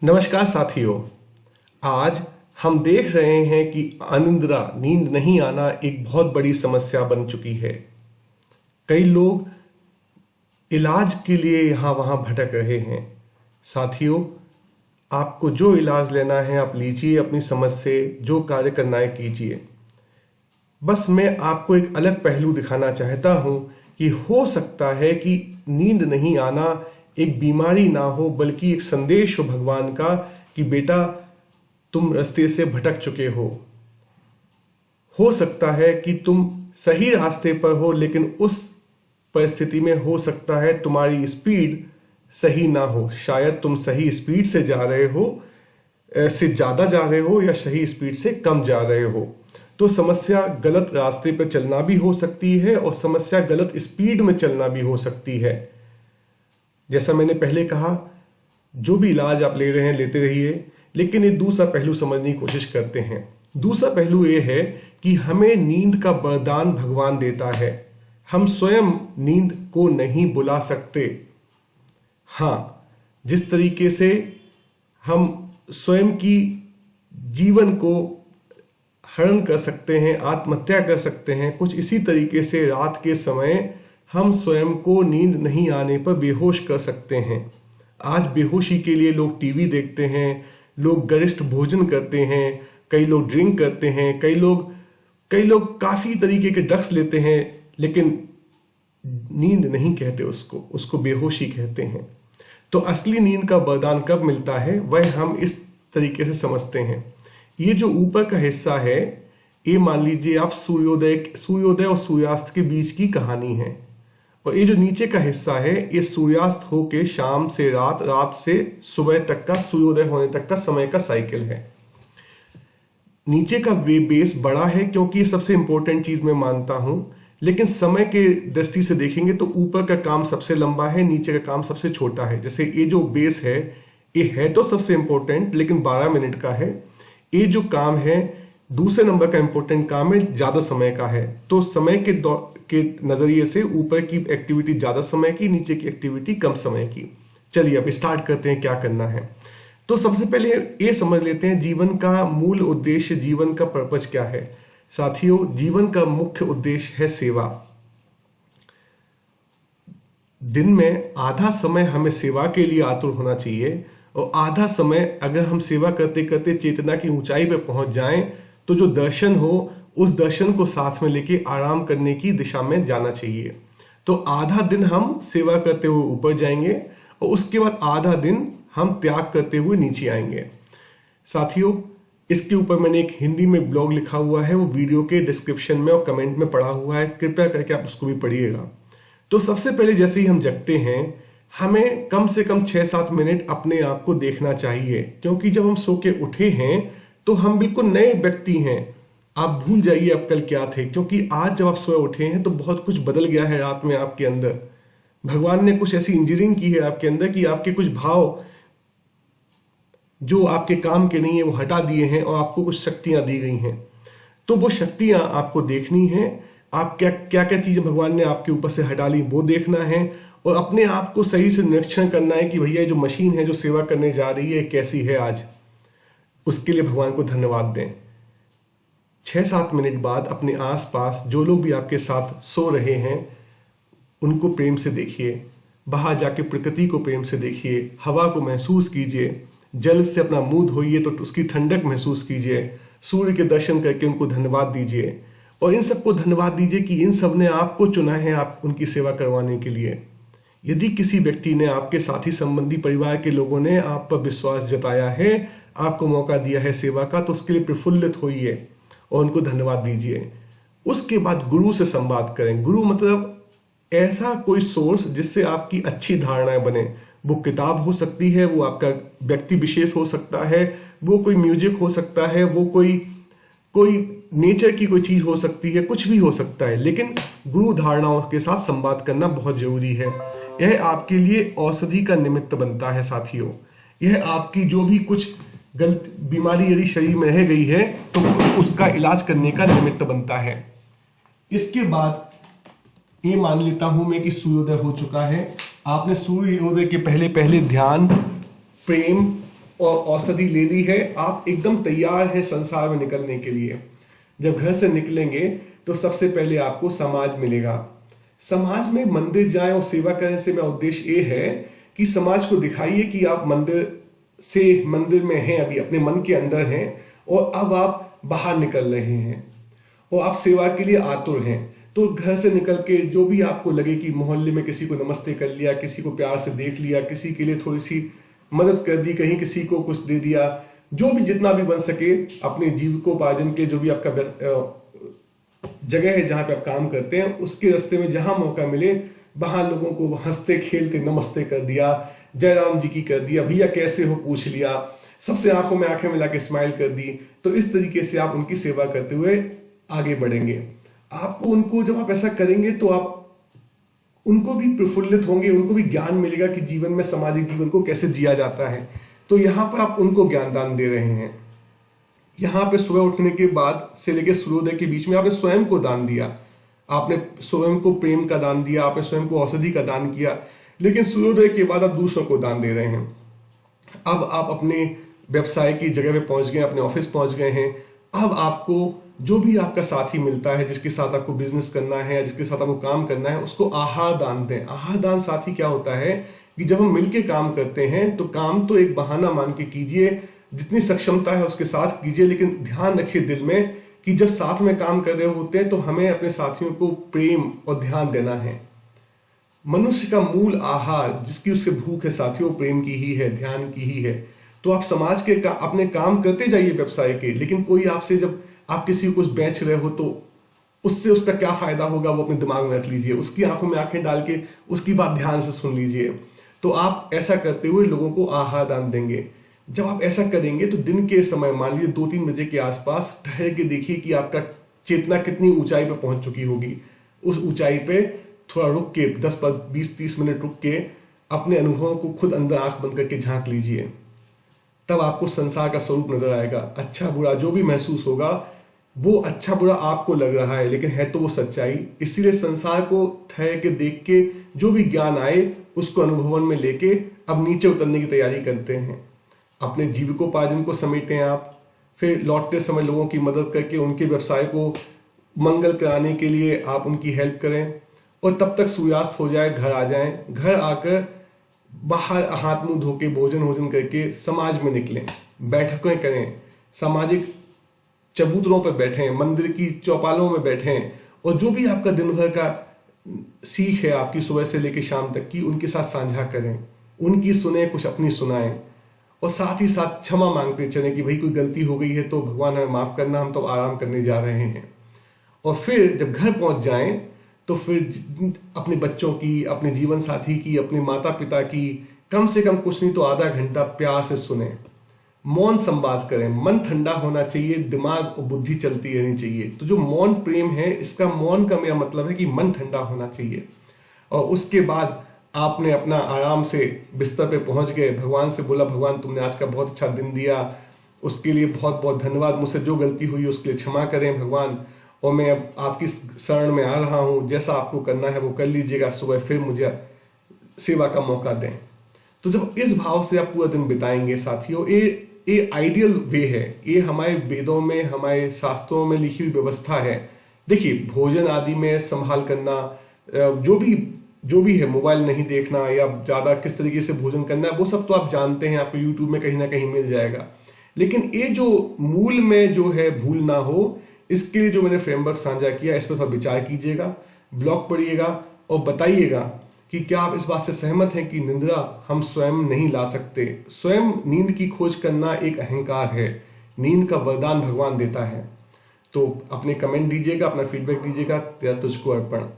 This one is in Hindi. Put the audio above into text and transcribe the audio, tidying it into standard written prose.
नमस्कार साथियों। आज हम देख रहे हैं कि अनिद्रा नींद नहीं आना एक बहुत बड़ी समस्या बन चुकी है। कई लोग इलाज के लिए यहाँ वहाँ भटक रहे हैं। साथियों, आपको जो इलाज लेना है आप लीजिए, अपनी समझ से जो कार्य करना है कीजिए। बस मैं आपको एक अलग पहलू दिखाना चाहता हूँ कि हो सकता है कि नींद नहीं आना एक बीमारी ना हो, बल्कि एक संदेश हो भगवान का कि बेटा तुम रास्ते से भटक चुके हो सकता है कि तुम सही रास्ते पर हो, लेकिन उस परिस्थिति में हो सकता है तुम्हारी स्पीड सही ना हो। शायद तुम सही स्पीड से जा रहे हो, से ज्यादा जा रहे हो, या सही स्पीड से कम जा रहे हो। तो समस्या गलत रास्ते पर चलना भी हो सकती है और समस्या गलत स्पीड में चलना भी हो सकती है। जैसा मैंने पहले कहा, जो भी इलाज आप ले रहे हैं लेते रहिए, लेकिन एक दूसरा पहलू समझने की कोशिश करते हैं। दूसरा पहलू यह है कि हमें नींद का वरदान भगवान देता है। हम स्वयं नींद को नहीं बुला सकते। हाँ, जिस तरीके से हम स्वयं की जीवन को हरण कर सकते हैं, आत्महत्या कर सकते हैं, कुछ इसी तरीके से रात के समय हम स्वयं को नींद नहीं आने पर बेहोश कर सकते हैं। आज बेहोशी के लिए लोग टीवी देखते हैं, लोग गरिष्ठ भोजन करते हैं, कई लोग ड्रिंक करते हैं, कई लोग काफी तरीके के ड्रग्स लेते हैं, लेकिन नींद नहीं कहते उसको बेहोशी कहते हैं। तो असली नींद का वरदान कब मिलता है वह हम इस तरीके से समझते हैं। ये जो ऊपर का हिस्सा है, ये मान लीजिए आप सूर्योदय और सूर्यास्त के बीच की कहानी है, और ये जो नीचे का हिस्सा है ये सूर्यास्त होके शाम से रात, रात से सुबह तक का, सूर्योदय होने तक का समय का साइकिल है। नीचे का वे बेस बड़ा है क्योंकि ये सबसे इंपॉर्टेंट चीज मैं मानता हूं, लेकिन समय के दृष्टि से देखेंगे तो ऊपर का काम सबसे लंबा है, नीचे का काम सबसे छोटा है। जैसे ये जो बेस है ये है तो सबसे इंपॉर्टेंट, लेकिन 12 मिनट का है। ये जो काम है दूसरे नंबर का इंपॉर्टेंट काम है, ज्यादा समय का है। तो समय के नजरिए से ऊपर की एक्टिविटी ज्यादा समय की, नीचे की एक्टिविटी कम समय की। चलिए अब स्टार्ट करते हैं क्या करना है। तो सबसे पहले ये समझ लेते हैं जीवन का मूल उद्देश्य, जीवन का पर्पस क्या है। साथियों, जीवन का मुख्य उद्देश्य है सेवा। दिन में आधा समय हमें सेवा के लिए आतुर होना चाहिए, और आधा समय अगर हम सेवा करते करते चेतना की ऊंचाई पर पहुंच जाएं तो जो दर्शन हो उस दर्शन को साथ में लेके आराम करने की दिशा में जाना चाहिए। तो आधा दिन हम सेवा करते हुए ऊपर जाएंगे और उसके बाद आधा दिन हम त्याग करते हुए नीचे आएंगे। साथियों, इसके ऊपर मैंने एक हिंदी में ब्लॉग लिखा हुआ है, वो वीडियो के डिस्क्रिप्शन में और कमेंट में पड़ा हुआ है, कृपया करके आप उसको भी पढ़िएगा। तो सबसे पहले जैसे ही हम जगते हैं हमें कम से कम 6-7 मिनट अपने आप को देखना चाहिए, क्योंकि जब हम सो के उठे हैं तो हम बिल्कुल नए व्यक्ति हैं। आप भूल जाइए अब कल क्या थे, क्योंकि आज जब आप सुबह उठे हैं तो बहुत कुछ बदल गया है रात में आपके अंदर। भगवान ने कुछ ऐसी इंजीनियरिंग की है आपके अंदर कि आपके कुछ भाव जो आपके काम के नहीं है वो हटा दिए हैं और आपको कुछ शक्तियां दी गई हैं। तो वो शक्तियां आपको देखनी है। आप क्या क्या चीजें भगवान ने आपके ऊपर से हटा ली वो देखना है, और अपने आप को सही से निरीक्षण करना है कि भैया जो मशीन है जो सेवा करने जा रही है कैसी है आज। उसके लिए भगवान को धन्यवाद दें। 6-7 मिनट बाद अपने आसपास जो लोग भी आपके साथ सो रहे हैं उनको प्रेम से देखिए, बाहर जाके प्रकृति को प्रेम से देखिए, हवा को महसूस कीजिए, जल से अपना मुंह धोइए तो उसकी ठंडक महसूस कीजिए, सूर्य के दर्शन करके उनको धन्यवाद दीजिए, और इन सबको धन्यवाद दीजिए कि इन सब ने आपको चुना है आप उनकी सेवा करवाने के लिए। यदि किसी व्यक्ति ने, आपके साथी संबंधी परिवार के लोगों ने आप पर विश्वास जताया है, आपको मौका दिया है सेवा का, तो उसके लिए प्रफुल्लित होइए और उनको धन्यवाद दीजिए। उसके बाद गुरु से संवाद करें। गुरु मतलब ऐसा कोई सोर्स जिससे आपकी अच्छी धारणाएं बने। वो किताब हो सकती है, वो आपका व्यक्ति विशेष हो सकता है, वो कोई म्यूजिक हो सकता है, वो कोई नेचर की कोई चीज हो सकती है, कुछ भी हो सकता है, लेकिन गुरु धारणाओं के साथ संवाद करना बहुत जरूरी है। यह आपके लिए औषधि का निमित्त बनता है साथियों। यह आपकी जो भी कुछ गलत बीमारी यदि शरीर में रह गई है तो उसका इलाज करने का निमित्त बनता है। इसके बाद ये मान लेता हूं मैं कि सूर्योदय हो चुका है। आपने सूर्योदय के पहले पहले ध्यान, प्रेम और औषधि ले ली है, आप एकदम तैयार हैं संसार में निकलने के लिए। जब घर से निकलेंगे तो सबसे पहले आपको समाज मिलेगा। समाज में मंदिर जाएं और सेवा करने से मेरा उद्देश्य ये है कि समाज को दिखाइए कि आप मंदिर में हैं, अभी अपने मन के अंदर हैं और अब आप बाहर निकल रहे हैं और आप सेवा के लिए आतुर हैं। तो घर से निकल के जो भी आपको लगे कि मोहल्ले में किसी को नमस्ते कर लिया, किसी को प्यार से देख लिया, किसी के लिए थोड़ी सी मदद कर दी, कहीं किसी को कुछ दे दिया, जो भी जितना भी बन सके अपने जीविकोपार्जन के जो भी आपका जगह है जहां पे आप काम करते हैं उसके रास्ते में जहां मौका मिले वहां लोगों को हंसते खेलते नमस्ते कर दिया, जय राम जी की कर दिया, भैया कैसे हो पूछ लिया, सबसे आंखों में आंखें मिला के स्माइल कर दी। तो इस तरीके से आप उनकी सेवा करते हुए आगे बढ़ेंगे। आपको उनको जब आप ऐसा करेंगे तो आप उनको भी प्रफुल्लित होंगे, उनको भी ज्ञान मिलेगा कि जीवन में सामाजिक जीवन को कैसे जिया जाता है। तो यहां पर आप उनको ज्ञान दान दे रहे हैं। यहां पे सुबह उठने के बाद से लेकर सूर्योदय के बीच में आपने स्वयं को दान दिया, आपने स्वयं को प्रेम का दान दिया, आपने स्वयं को औषधि का दान किया। लेकिन सूर्योदय के बाद आप दूसरों को दान दे रहे हैं। अब आप अपने व्यवसाय की जगह पे पहुंच गए, अपने ऑफिस पहुंच गए हैं। अब आपको जो भी आपका साथी मिलता है, जिसके साथ आपको बिजनेस करना है, जिसके साथ आपको काम करना है, उसको आहार दान दें। आहार दान साथी क्या होता है कि जब हम मिलके काम करते हैं तो काम तो एक बहाना मान के कीजिए, जितनी सक्षमता है उसके साथ कीजिए, लेकिन ध्यान रखिए दिल में कि जब साथ में काम कर रहे होते हैं तो हमें अपने साथियों को प्रेम और ध्यान देना है। मनुष्य का मूल आहार जिसकी उसके भूख है साथियों, प्रेम की ही है, ध्यान की ही है। तो आप समाज के अपने काम करते जाइए व्यवसाय के, लेकिन कोई आपसे जब आप किसी को कुछ बेच रहे हो तो उससे उसका क्या फायदा होगा वो अपने दिमाग में रख लीजिए, उसकी आंखों में आंखें डाल के उसकी बात ध्यान से सुन लीजिए। तो आप ऐसा करते हुए लोगों को आहार दान देंगे। जब आप ऐसा करेंगे तो दिन के समय मान लीजिए 2-3 बजे के आसपास ठहर के देखिए कि आपका चेतना कितनी ऊंचाई पे पहुंच चुकी होगी। उस ऊंचाई पे थोड़ा रुक के 10-20-30 मिनट रुक के अपने अनुभवों को खुद अंदर आंख बंद करके झांक लीजिए। तब आपको संसार का स्वरूप नजर आएगा। अच्छा बुरा जो भी महसूस होगा वो अच्छा बुरा आपको लग रहा है, लेकिन है तो वो सच्चाई। इसीलिए संसार को ठहर के देख के जो भी ज्ञान आए उसको अनुभवन में लेके अब नीचे उतरने की तैयारी करते हैं। अपने जीविकोपार्जन को समेटें आप, फिर लौटते समय लोगों की मदद करके उनके व्यवसाय को मंगल कराने के लिए आप उनकी हेल्प करें और तब तक सूर्यास्त हो जाए, घर आ जाएं। घर आकर बाहर हाथ मुंह धो के भोजन करके समाज में निकलें, बैठकें करें, सामाजिक चबूतरों पर बैठें, मंदिर की चौपालों में बैठें और जो भी आपका दिन भर का सीख है आपकी सुबह से लेकर शाम तक की उनके साथ साझा करें, उनकी सुने, कुछ अपनी सुनाएं और साथ ही साथ क्षमा मांगते चलें कि भाई कोई गलती हो गई है तो भगवान हमें माफ करना, हम तो आराम करने जा रहे हैं। और फिर जब घर पहुंच जाएं तो फिर अपने बच्चों की, अपने जीवन साथी की, अपने माता पिता की कम से कम कुछ नहीं तो आधा घंटा प्यार से सुने, मौन संवाद करें। मन ठंडा होना चाहिए, दिमाग और बुद्धि चलती रहनी चाहिए। तो जो मौन प्रेम है, इसका मौन का मेरा मतलब है कि मन ठंडा होना चाहिए। और उसके बाद आपने अपना आराम से बिस्तर पे पहुंच गए, भगवान से बोला भगवान तुमने आज का बहुत अच्छा दिन दिया, उसके लिए बहुत बहुत धन्यवाद, मुझसे जो गलती हुई उसके लिए क्षमा करें भगवान, और मैं अब आपकी शरण में आ रहा हूं, जैसा आपको करना है वो कर लीजिएगा, सुबह फिर मुझे सेवा का मौका दें। तो जब इस भाव से आप पूरा दिन बिताएंगे साथियों, ये आइडियल वे है, ये हमारे वेदों में, हमारे शास्त्रों में लिखी हुई व्यवस्था है। देखिए भोजन आदि में संभाल करना, जो भी है, मोबाइल नहीं देखना या ज्यादा किस तरीके से भोजन करना है वो सब तो आप जानते हैं, आपको यूट्यूब में कहीं ना कहीं मिल जाएगा। लेकिन ये जो मूल में जो है भूल ना हो, इसके लिए जो मैंने फ्रेमवर्क साझा किया इस पर थोड़ा विचार कीजिएगा, ब्लॉग पढ़िएगा और बताइएगा कि क्या आप इस बात से सहमत हैं कि निंद्रा हम स्वयं नहीं ला सकते। स्वयं नींद की खोज करना एक अहंकार है, नींद का वरदान भगवान देता है। तो अपने कमेंट दीजिएगा, अपना फीडबैक दीजिएगा। तेरा तुझको अर्पण।